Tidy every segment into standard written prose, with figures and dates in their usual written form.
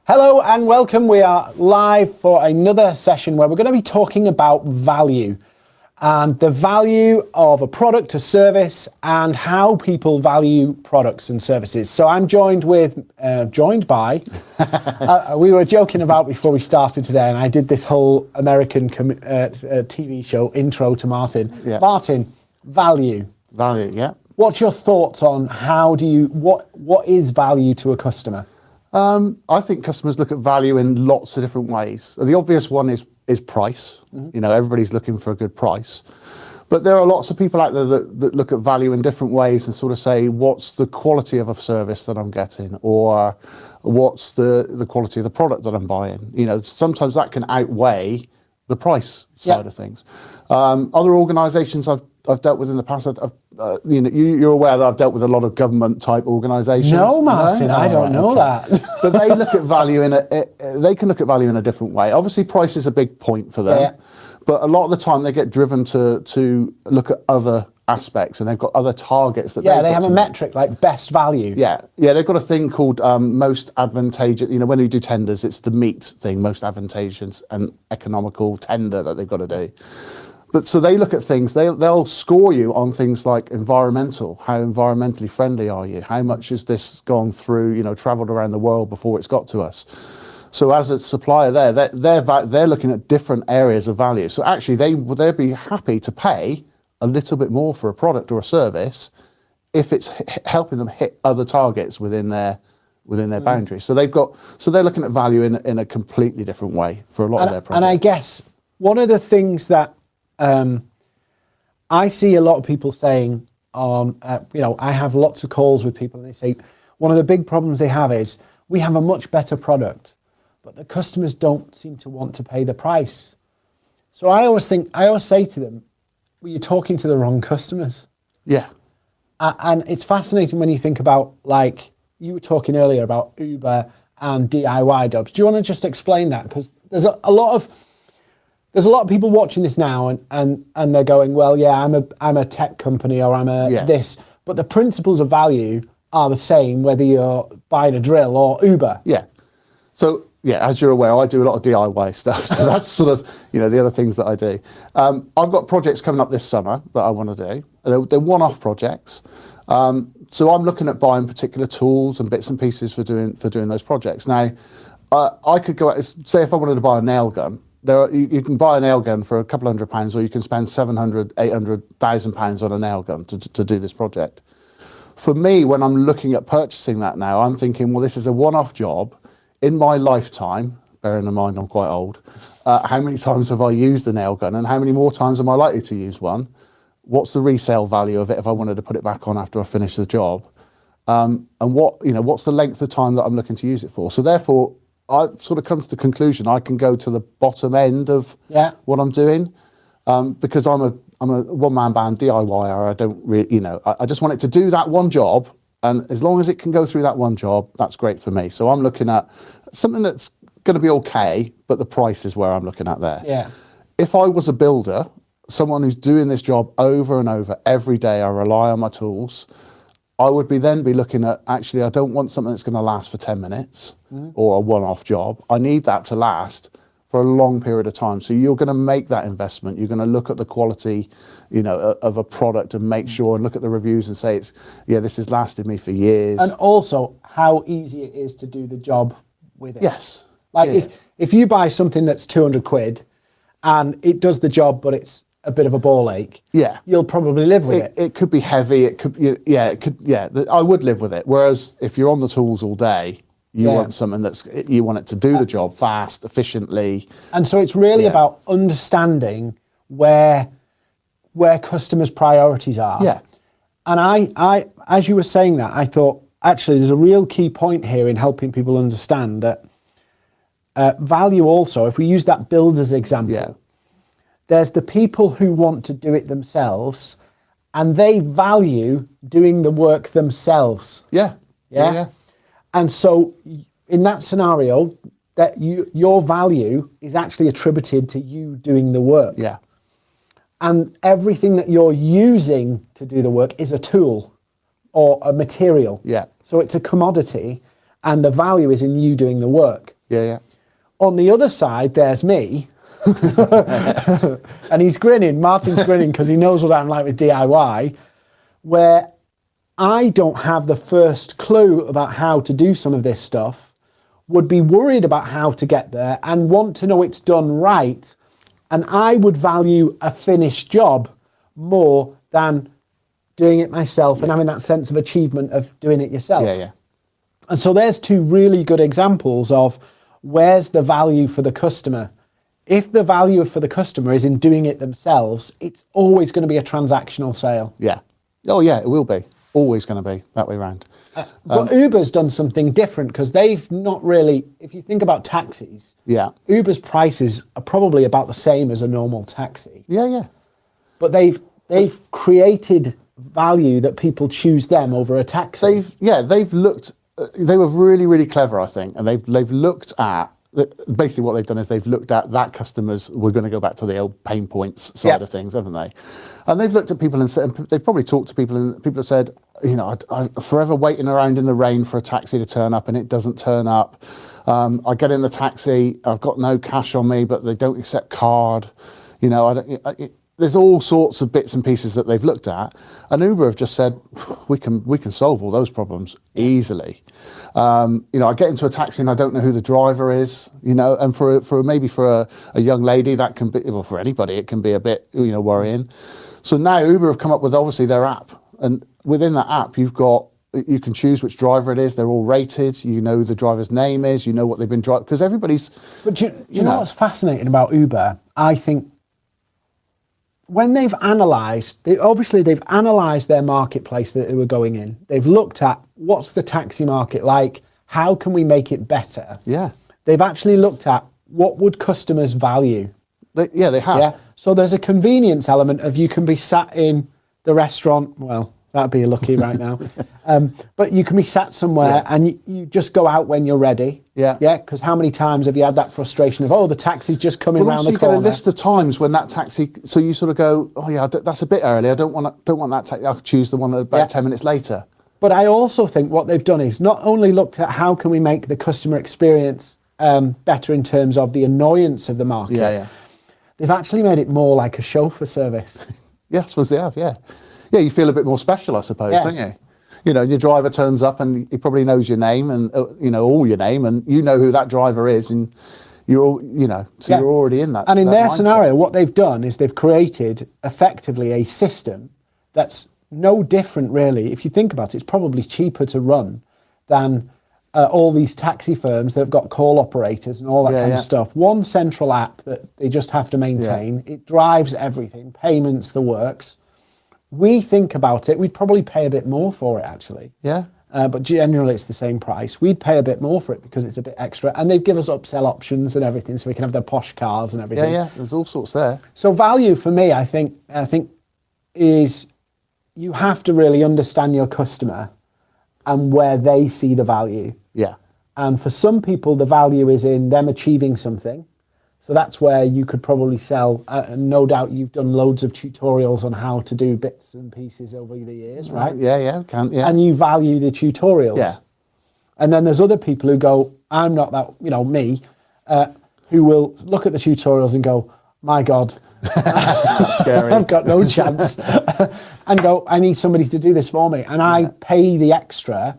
Hello and welcome. We are live for another session where we're going to be talking about value and the value of a product, a service, and how people value products and services. So I'm joined by, we were joking about before we started today, and I did this whole American TV show intro to Martin. Yeah. Martin, value. Value, yeah. What's your thoughts on what is value to a customer? I think customers look at value in lots of different ways. The obvious one is price. Mm-hmm. You know, everybody's looking for a good price. But there are lots of people out there that look at value in different ways and sort of say, what's the quality of a service that I'm getting? Or what's the quality of the product that I'm buying? You know, sometimes that can outweigh the price side of things. Other organisations I've dealt with in the past, you're aware that I've dealt with a lot of government type organisations. No, Martin, I don't know that. But they look at value they can look at value in a different way. Obviously, price is a big point for them. Yeah. But a lot of the time they get driven to look at other aspects, and they've got other targets that they have a metric like best value. Yeah, they've got a thing called most advantageous. You know, when they do tenders, it's the MEAT thing, most advantageous and economical tender that they've got to do. But so they look at things, they'll score you on things like environmental. How environmentally friendly are you? How much has this gone through, travelled around the world before it's got to us? So as a supplier they're looking at different areas of value. So actually they'd be happy to pay a little bit more for a product or a service if it's helping them hit other targets within their boundaries. So they're looking at value in a completely different way for a lot of their projects. And I guess one of the things that I see a lot of people saying I have lots of calls with people and they say one of the big problems they have is we have a much better product, but the customers don't seem to want to pay the price. So I always say to them, well, you're talking to the wrong customers. Yeah. And it's fascinating when you think about, like you were talking earlier about Uber and DIY jobs. Do you want to just explain that? Because there's a lot of people watching this now and they're going, well, yeah, I'm a tech company or I'm this, but the principles of value are the same whether you're buying a drill or Uber. Yeah. So yeah, as you're aware, I do a lot of DIY stuff. So that's sort of, the other things that I do. I've got projects coming up this summer that I want to do. They're one-off projects. So I'm looking at buying particular tools and bits and pieces for doing those projects. Now, I could go out, say if I wanted to buy a nail gun, you can buy a nail gun for a couple £100, or you can spend £700,000, £800,000 on a nail gun to do this project. For me, when I'm looking at purchasing that now, I'm thinking, well, this is a one-off job in my lifetime. Bearing in mind I'm quite old. How many times have I used a nail gun, and how many more times am I likely to use one? What's the resale value of it if I wanted to put it back on after I finish the job? And what's the length of time that I'm looking to use it for? So therefore, I've sort of come to the conclusion I can go to the bottom end of what I'm doing, because I'm a one-man band DIYer. I don't really, I just want it to do that one job, and as long as it can go through that one job, that's great for me. So I'm looking at something that's going to be okay, but the price is where I'm looking at there. Yeah. If I was a builder, someone who's doing this job over and over every day, I rely on my tools, I would be looking at, actually, I don't want something that's going to last for 10 minutes or a one-off job. I need that to last for a long period of time. So you're going to make that investment. You're going to look at the quality, of a product and make sure and look at the reviews and say, this has lasted me for years. And also how easy it is to do the job with it. Yes. Like if you buy something that's 200 quid and it does the job, but it's a bit of a ball ache, you'll probably live with it. It could be heavy. I would live with it. Whereas if you're on the tools all day, you want something you want it to do the job fast, efficiently. And so it's really about understanding where customers' priorities are. Yeah. And I, as you were saying that, I thought, actually, there's a real key point here in helping people understand that value also, if we use that builder's example, there's the people who want to do it themselves and they value doing the work themselves. Yeah. And so in that scenario, that your value is actually attributed to you doing the work. Yeah. And everything that you're using to do the work is a tool or a material. Yeah. So it's a commodity and the value is in you doing the work. Yeah, yeah. On the other side, there's me. And he's grinning. Martin's grinning because he knows what I'm like with DIY, where I don't have the first clue about how to do some of this stuff, would be worried about how to get there and want to know it's done right. And I would value a finished job more than doing it myself and having that sense of achievement of doing it yourself. Yeah, yeah. And so there's two really good examples of where's the value for the customer. If the value for the customer is in doing it themselves, it's always going to be a transactional sale. Yeah. Oh, yeah, it will be. Always going to be that way around. But Uber's done something different because they've not really, if you think about taxis, Yeah. Uber's prices are probably about the same as a normal taxi. Yeah, yeah. But they've created value that people choose them over a taxi. They've looked, they were really, really clever, I think. And they've looked at, basically what they've done is they've looked at that customers, we're going to go back to the old pain points side of things, haven't they? And they've looked at people and said, they've probably talked to people and people have said, you know, I'm forever waiting around in the rain for a taxi to turn up and it doesn't turn up. I get in the taxi, I've got no cash on me, but they don't accept card. You know, there's all sorts of bits and pieces that they've looked at, and Uber have just said we can solve all those problems easily. You know, I get into a taxi and I don't know who the driver is. You know, and for a young lady that can be, well, for anybody it can be a bit, you know, worrying. So now Uber have come up with obviously their app, and within that app you can choose which driver it is. They're all rated. You know who the driver's name is. You know what they've been driving, because everybody's. But do you know what's fascinating about Uber? I think when they've analysed their marketplace that they were going in. They've looked at what's the taxi market like. How can we make it better? Yeah. They've actually looked at what would customers value. They have. Yeah. So there's a convenience element of you can be sat in the restaurant. Well, that'd be lucky right now. But you can be sat somewhere and you just go out when you're ready. Yeah. Yeah. Because how many times have you had that frustration of, oh, the taxi's just coming round the corner? You get a list of times when that taxi, so you sort of go, oh yeah, that's a bit early. I don't want that taxi. I'll choose the one about 10 minutes later. But I also think what they've done is not only looked at how can we make the customer experience better in terms of the annoyance of the market. Yeah. They've actually made it more like a chauffeur service. Yeah, I suppose they have, yeah. Yeah, you feel a bit more special, I suppose, don't you? You know, your driver turns up and he probably knows your name and, you know, all your name, and you know who that driver is, and you're all, you know, so you're already in that. And in their mindset. scenario, what they've done is they've created effectively a system that's no different, really. If you think about it, it's probably cheaper to run than all these taxi firms that have got call operators and all that kind of stuff. One central app that they just have to maintain. It drives everything, payments, the works. We think about it, we'd probably pay a bit more for it, actually. Yeah. But generally it's the same price. We'd pay a bit more for it because it's a bit extra. And they give us upsell options and everything, so we can have their posh cars and everything. Yeah, there's all sorts there. So value for me, I think is you have to really understand your customer and where they see the value. Yeah. And for some people, the value is in them achieving something. So that's where you could probably sell, and no doubt you've done loads of tutorials on how to do bits and pieces over the years, right? Yeah. And you value the tutorials. Yeah. And then there's other people who go, I'm not that, you know, me, who will look at the tutorials and go, my God, scary. I've got no chance. And go, I need somebody to do this for me. And I pay the extra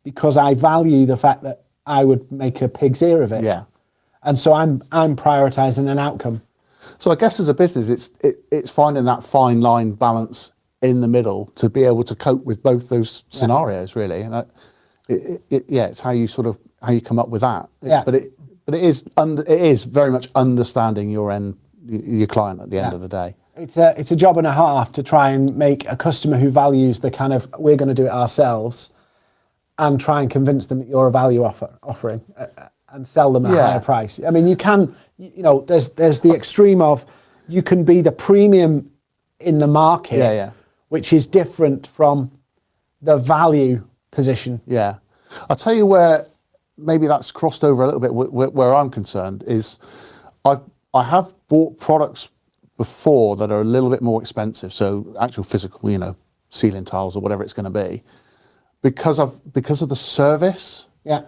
because I value the fact that I would make a pig's ear of it. Yeah. And so I'm prioritising an outcome. So I guess as a business, it's finding that fine line balance in the middle to be able to cope with both those scenarios, really. And it's how you come up with that. But it is very much understanding your client at the end of the day. It's a job and a half to try and make a customer who values the kind of, we're going to do it ourselves, and try and convince them that you're a value offering. And sell them at a higher price. I mean, you can, you know, there's the extreme of you can be the premium in the market, which is different from the value position. Yeah. I'll tell you where maybe that's crossed over a little bit where I'm concerned is I have bought products before that are a little bit more expensive. So actual physical, you know, ceiling tiles or whatever it's going to be, because of the service. Yeah.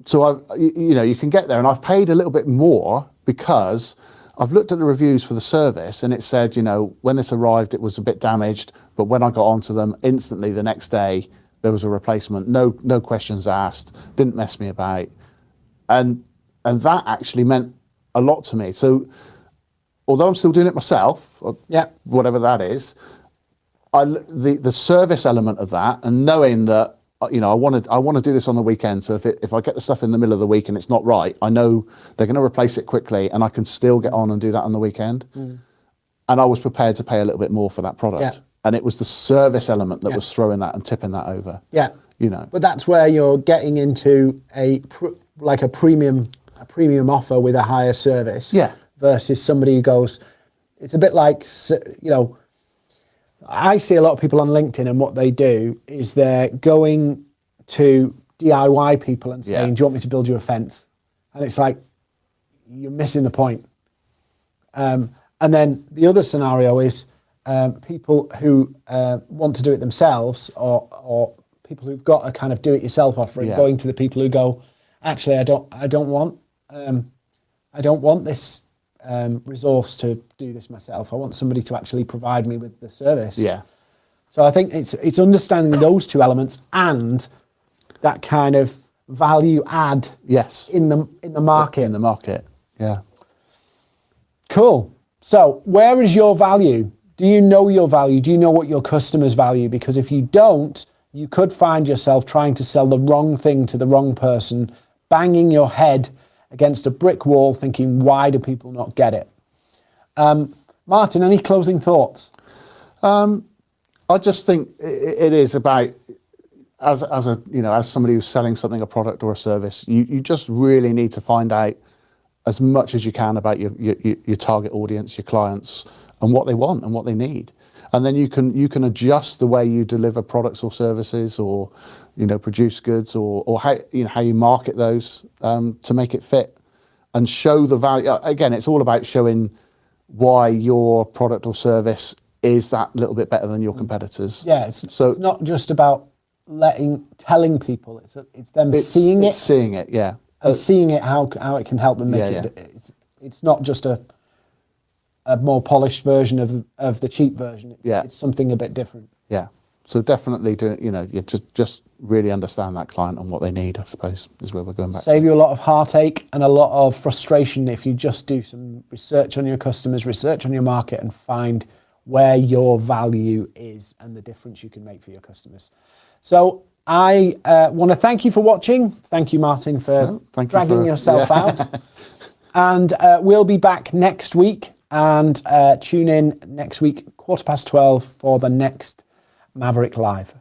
so you can get there, and I've paid a little bit more because I've looked at the reviews for the service, and it said, when this arrived, it was a bit damaged, but when I got onto them, instantly the next day there was a replacement. No questions asked. Didn't mess me about, and that actually meant a lot to me. So, although I'm still doing it myself, or whatever that is, the service element of that, and knowing that I want to do this on the weekend. So if I get the stuff in the middle of the week and it's not right, I know they're going to replace it quickly, and I can still get on and do that on the weekend. And I was prepared to pay a little bit more for that product, and it was the service element that was throwing that and tipping that over. But that's where you're getting into a premium offer with a higher service. Versus somebody who goes, it's a bit like, I see a lot of people on LinkedIn, and what they do is they're going to DIY people and saying, do you want me to build you a fence? And it's like, you're missing the point. And then the other scenario is people who want to do it themselves, or people who've got a kind of do-it-yourself offering, going to the people who go, actually, I don't want this resource to do this myself. I want somebody to actually provide me with the service. So I think it's understanding those two elements and that kind of value add in the market. In the market. Cool. So where is your value? Do you know your value? Do you know what your customers value? Because if you don't, you could find yourself trying to sell the wrong thing to the wrong person, banging your head against a brick wall thinking, why do people not get it? Martin, any closing thoughts? I just think it is about, as somebody who's selling something, a product or a service, you just really need to find out as much as you can about your target audience, your clients, and what they want and what they need. And then you can adjust the way you deliver products or services, or produce goods, or how you market those to make it fit and show the value. Again, it's all about showing why your product or service is that little bit better than your competitors. It's not just about telling people. It's them seeing it. Seeing it, and seeing it how it can help them make it. It's not just a more polished version of the cheap version. It's something a bit different. So definitely you just really understand that client and what they need, I suppose, is where we're going back to. Save you a lot of heartache and a lot of frustration if you just do some research on your customers, research on your market, and find where your value is and the difference you can make for your customers. So I want to thank you for watching. Thank you, Martin, for dragging yourself out. And we'll be back next week, and tune in next week, 12:15, for the next Maverrik Live.